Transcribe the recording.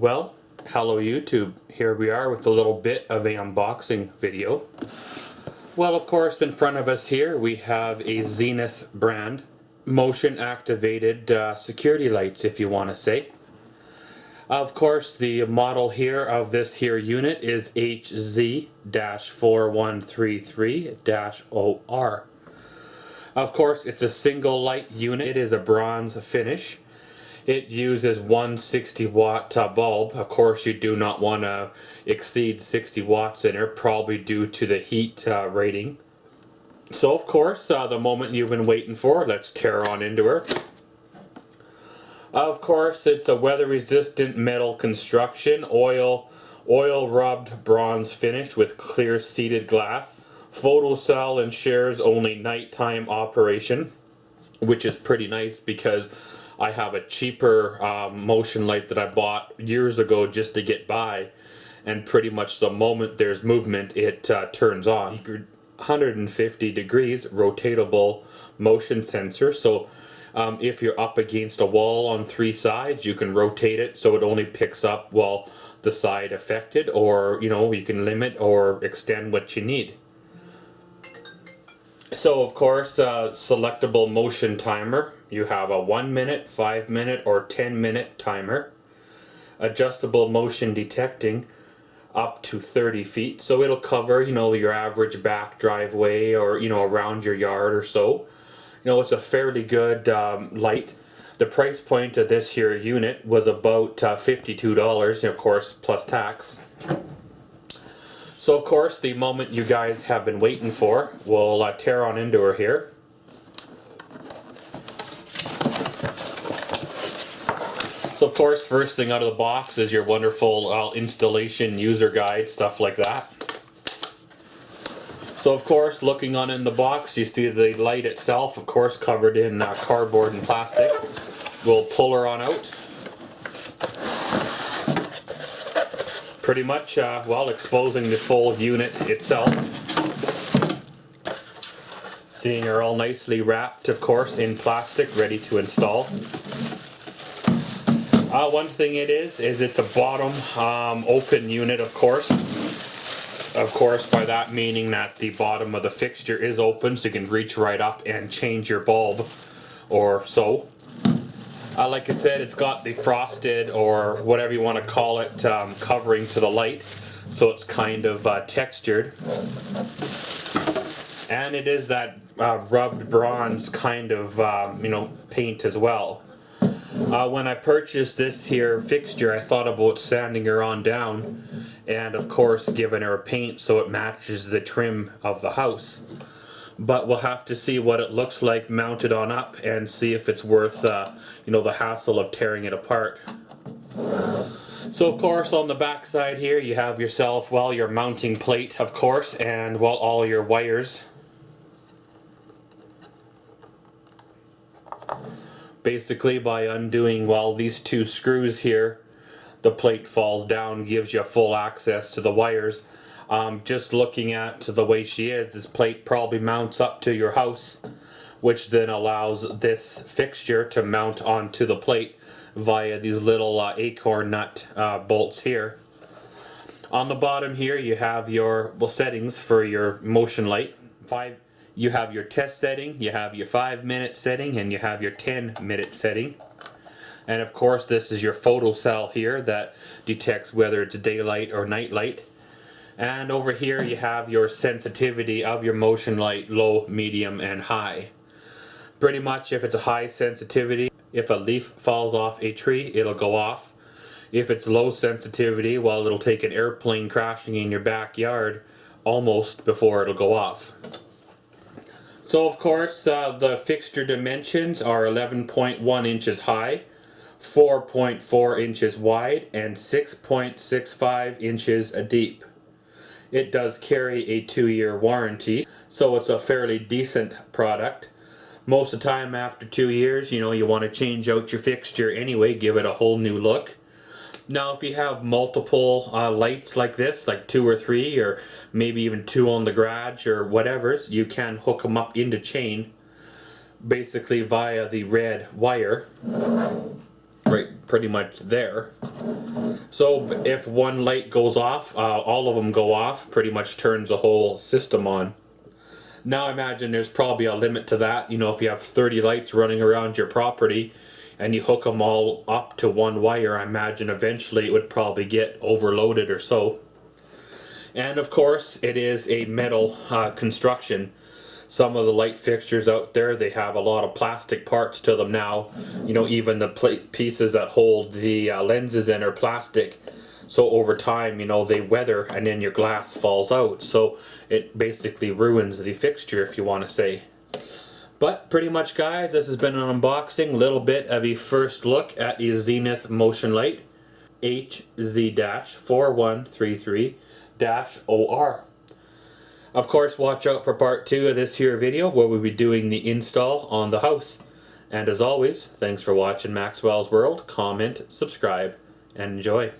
Well, hello YouTube. Here we are with a little bit of an unboxing video. Well, of course, in front of us here we have a Zenith brand motion activated security lights, if you want to say. Of course, the model here of this here unit is HZ-4133-OR. Of course, it's a single light unit. It is a bronze finish. It uses 160 watt bulb. Of course, you do not want to exceed 60 watts in here, probably due to the heat rating. So of course, the moment you've been waiting for, let's tear on into her. Of course, it's a weather resistant metal construction, oil rubbed bronze finish with clear seated glass. Photocell ensures only nighttime operation, which is pretty nice because I have a cheaper motion light that I bought years ago just to get by, and pretty much the moment there's movement it turns on. 150 degrees rotatable motion sensor, so if you're up against a wall on three sides, you can rotate it so it only picks up, well, the side affected, or you can limit or extend what you need. So of course, selectable motion timer. You have a 1 minute, 5 minute, or 10 minute timer. Adjustable motion detecting up to 30 feet. So it'll cover, your average back driveway or, around your yard or so. It's a fairly good light. The price point of this here unit was about $52, of course, plus tax. So of course, the moment you guys have been waiting for, we'll tear on into her here. So of course, first thing out of the box is your wonderful installation user guide, stuff like that. So of course, looking on in the box, you see the light itself, of course, covered in cardboard and plastic. We'll pull her on out. Pretty much, well, exposing the full unit itself. Seeing her all nicely wrapped, of course, in plastic, ready to install. One thing it is it's a bottom open unit, of course. Of course, by that meaning that the bottom of the fixture is open, so you can reach right up and change your bulb or so. Like I said, it's got the frosted, or whatever you want to call it, covering to the light, so it's kind of textured. And it is that rubbed bronze kind of paint as well. When I purchased this here fixture, I thought about sanding her on down and of course giving her a paint so it matches the trim of the house. But we'll have to see what it looks like mounted on up and see if it's worth the hassle of tearing it apart. So of course, on the back side here you have yourself, well, your mounting plate, of course, and well, all your wires. Basically, by undoing, well, these two screws here, the plate falls down, gives you full access to the wires. Just looking at the way she is, this plate probably mounts up to your house, which then allows this fixture to mount onto the plate via these little acorn nut bolts here. On the bottom here you have your settings for your motion light. You have your test setting, you have your 5-minute setting, and you have your 10-minute setting. And of course, this is your photocell here that detects whether it's daylight or night light. And over here you have your sensitivity of your motion light, low, medium, and high. Pretty much, if it's a high sensitivity, if a leaf falls off a tree, it'll go off. If it's low sensitivity, well, it'll take an airplane crashing in your backyard almost before it'll go off. So of course, the fixture dimensions are 11.1 inches high, 4.4 inches wide, and 6.65 inches deep. It does carry a 2-year warranty, so it's a fairly decent product. Most of the time after 2 years, you want to change out your fixture anyway, give it a whole new look. Now, if you have multiple lights like this, like 2 or 3, or maybe even 2 on the garage or whatever, you can hook them up into chain, basically via the red wire. Right pretty much there. So if one light goes off, all of them go off, pretty much turns the whole system on. Now imagine there's probably a limit to that. You know, if you have 30 lights running around your property and you hook them all up to one wire, I imagine eventually it would probably get overloaded or so. And of course it is a metal construction. Some of the light fixtures out there, they have a lot of plastic parts to them now. You know, even the pieces that hold the lenses in are plastic. So over time, you know, they weather and then your glass falls out. So it basically ruins the fixture, if you want to say. But pretty much, guys, this has been an unboxing, little bit of a first look at a Zenith motion light HZ-4133-OR. Of course, watch out for part 2 of this here video where we'll be doing the install on the house. And as always, thanks for watching Maxwell's World. Comment, subscribe, and enjoy.